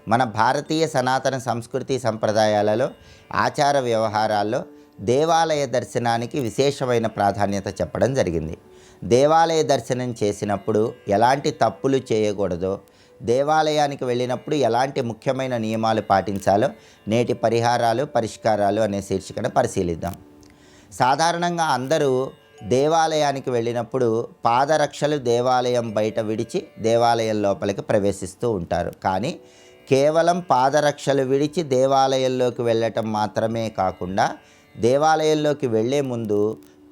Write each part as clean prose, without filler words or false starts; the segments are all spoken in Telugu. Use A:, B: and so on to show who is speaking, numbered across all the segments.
A: మన భారతీయ సనాతన సంస్కృతి సంప్రదాయాలలో ఆచార వ్యవహారాల్లో దేవాలయ దర్శనానికి విశేషమైన ప్రాధాన్యత చెప్పడం జరిగింది. దేవాలయ దర్శనం చేసినప్పుడు ఎలాంటి తప్పులు చేయకూడదో, దేవాలయానికి వెళ్ళినప్పుడు ఎలాంటి ముఖ్యమైన నియమాలు పాటించాలో నేటి పరిష్కారాలు అనే శీర్షికన పరిశీలిద్దాం. సాధారణంగా అందరూ దేవాలయానికి వెళ్ళినప్పుడు పాదరక్షలు దేవాలయం బయట విడిచి దేవాలయం లోపలికి ప్రవేశిస్తూ ఉంటారు. కానీ కేవలం పాదరక్షలు విడిచి దేవాలయంలోకి వెళ్ళటం మాత్రమే కాకుండా దేవాలయంలోకి వెళ్ళే ముందు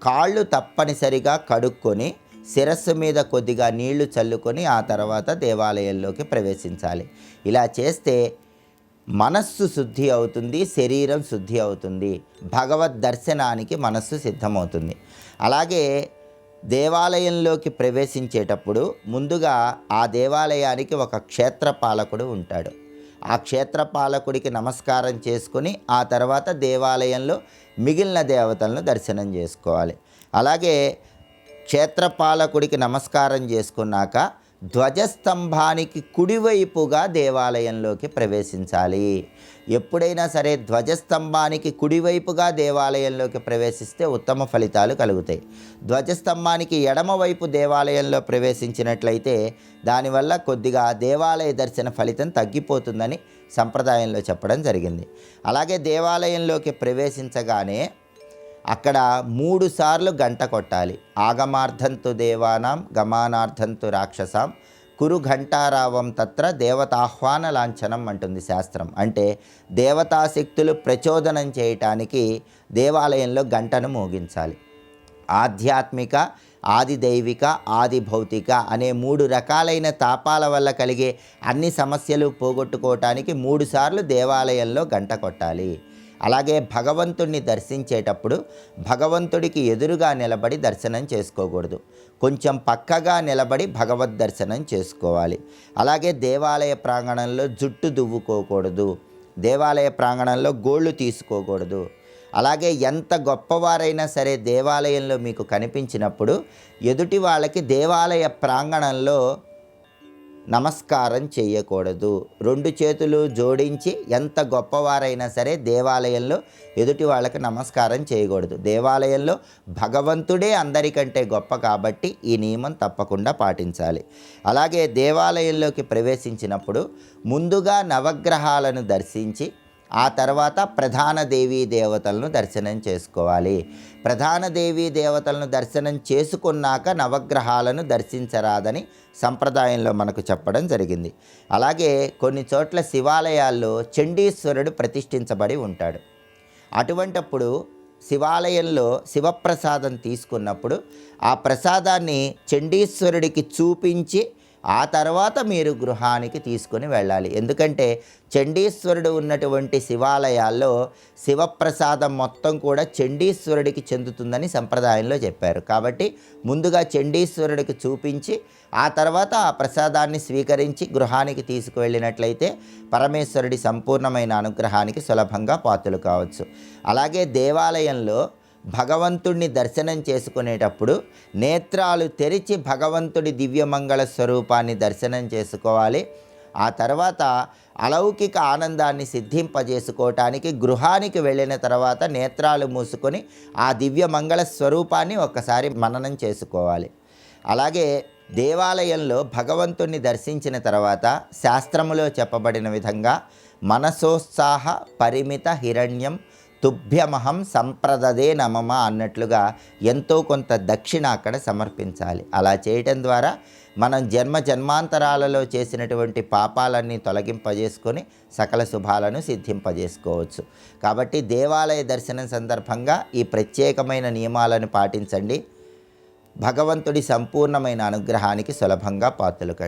A: కాళ్ళు తప్పనిసరిగా కడుక్కొని శిరస్సు మీద కొద్దిగా నీళ్లు చల్లుకొని ఆ తర్వాత దేవాలయంలోకి ప్రవేశించాలి. ఇలా చేస్తే మనస్సు శుద్ధి అవుతుంది, శరీరం శుద్ధి అవుతుంది, భగవద్ దర్శనానికి మనస్సు సిద్ధమవుతుంది. అలాగే దేవాలయంలోకి ప్రవేశించేటప్పుడు ముందుగా ఆ దేవాలయానికి ఒక క్షేత్రపాలకుడు ఉంటాడు. ఆ క్షేత్రపాలకుడికి నమస్కారం చేసుకుని ఆ తర్వాత దేవాలయంలో మిగిలిన దేవతలను దర్శనం చేసుకోవాలి. అలాగే క్షేత్రపాలకుడికి నమస్కారం చేసుకున్నాక ధ్వజస్తంభానికి కుడివైపుగా దేవాలయంలోకి ప్రవేశించాలి. ఎప్పుడైనా సరే ధ్వజస్తంభానికి కుడివైపుగా దేవాలయంలోకి ప్రవేశిస్తే ఉత్తమ ఫలితాలు కలుగుతాయి. ధ్వజస్తంభానికి ఎడమవైపు దేవాలయంలో ప్రవేశించినట్లయితే దానివల్ల కొద్దిగా దేవాలయ దర్శన ఫలితం తగ్గిపోతుందని సంప్రదాయంలో చెప్పడం జరిగింది. అలాగే దేవాలయంలోకి ప్రవేశించగానే అక్కడ 3 సార్లు గంట కొట్టాలి. ఆగమార్థంతు దేవానాం గమానార్థంతు రాక్షసాం కురు ఘంటారావం తత్ర దేవతాహ్వాన లాంఛనం అంటుంది శాస్త్రం. అంటే దేవతాశక్తులు ప్రచోదనం చేయటానికి దేవాలయంలో గంటను మోగించాలి. ఆధ్యాత్మిక, ఆది దైవిక, ఆది భౌతిక అనే 3 రకాలైన తాపాల వల్ల కలిగే అన్ని సమస్యలు పోగొట్టుకోవటానికి 3 సార్లు దేవాలయంలో గంట కొట్టాలి. అలాగే భగవంతుడిని దర్శించేటప్పుడు భగవంతుడికి ఎదురుగా నిలబడి దర్శనం చేసుకోకూడదు. కొంచెం పక్కగా నిలబడి భగవద్ దర్శనం చేసుకోవాలి. అలాగే దేవాలయ ప్రాంగణంలో జుట్టు దువ్వుకోకూడదు. దేవాలయ ప్రాంగణంలో గోళ్ళు తీసుకోకూడదు. అలాగే ఎంత గొప్పవారైనా సరే దేవాలయంలో మీకు కనిపించినప్పుడు ఎదుటి వాళ్ళకి దేవాలయ ప్రాంగణంలో నమస్కారం చేయకూడదు. 2 చేతులు జోడించి ఎంత గొప్పవారైనా సరే దేవాలయంలో ఎదుటి వాళ్ళకి నమస్కారం చేయకూడదు. దేవాలయంలో భగవంతుడే అందరికంటే గొప్ప కాబట్టి ఈ నియమం తప్పకుండా పాటించాలి. అలాగే దేవాలయంలోకి ప్రవేశించినప్పుడు ముందుగా నవగ్రహాలను దర్శించి ఆ తర్వాత ప్రధాన దేవీ దేవతలను దర్శనం చేసుకోవాలి. ప్రధాన దేవీ దేవతలను దర్శనం చేసుకున్నాక నవగ్రహాలను దర్శించరాదని సంప్రదాయంలో మనకు చెప్పడం జరిగింది. అలాగే కొన్ని చోట్ల శివాలయాల్లో చండీశ్వరుడు ప్రతిష్ఠించబడి ఉంటాడు. అటువంటప్పుడు శివాలయంలో శివప్రసాదం తీసుకున్నప్పుడు ఆ ప్రసాదాన్ని చండీశ్వరుడికి చూపించి ఆ తర్వాత మీరు గృహానికి తీసుకొని వెళ్ళాలి. ఎందుకంటే చండీశ్వరుడు ఉన్నటువంటి శివాలయాల్లో శివప్రసాదం మొత్తం కూడా చండీశ్వరుడికి చెందుతుందని సంప్రదాయంలో చెప్పారు. కాబట్టి ముందుగా చండీశ్వరుడికి చూపించి ఆ తర్వాత ఆ ప్రసాదాన్ని స్వీకరించి గృహానికి తీసుకువెళ్ళినట్లయితే పరమేశ్వరుడి సంపూర్ణమైన అనుగ్రహానికి సులభంగా పాత్రలు కావచ్చు. అలాగే దేవాలయంలో భగవంతుడిని దర్శనం చేసుకునేటప్పుడు నేత్రాలు తెరిచి భగవంతుడి దివ్యమంగళ స్వరూపాన్ని దర్శనం చేసుకోవాలి. ఆ తర్వాత అలౌకిక ఆనందాన్ని సిద్ధింపజేసుకోవటానికి గృహానికి వెళ్ళిన తర్వాత నేత్రాలు మూసుకొని ఆ దివ్యమంగళ స్వరూపాన్ని ఒక్కసారి మననం చేసుకోవాలి. అలాగే దేవాలయంలో భగవంతుణ్ణి దర్శించిన తర్వాత శాస్త్రములో చెప్పబడిన విధంగా మనసోత్సాహ పరిమిత హిరణ్యం తుభ్యమహం సంప్రదదే నమమ అన్నట్లుగా ఎంతో కొంత దక్షిణ అక్కడ సమర్పించాలి. అలా చేయటం ద్వారా మనం జన్మాంతరాలలో చేసినటువంటి పాపాలన్నీ తొలగింపజేసుకొని సకల శుభాలను సిద్ధింపజేసుకోవచ్చు. కాబట్టి దేవాలయ దర్శనం సందర్భంగా ఈ ప్రత్యేకమైన నియమాలను పాటించండి. భగవంతుడి సంపూర్ణమైన అనుగ్రహానికి సులభంగా పాత్రలు కండి.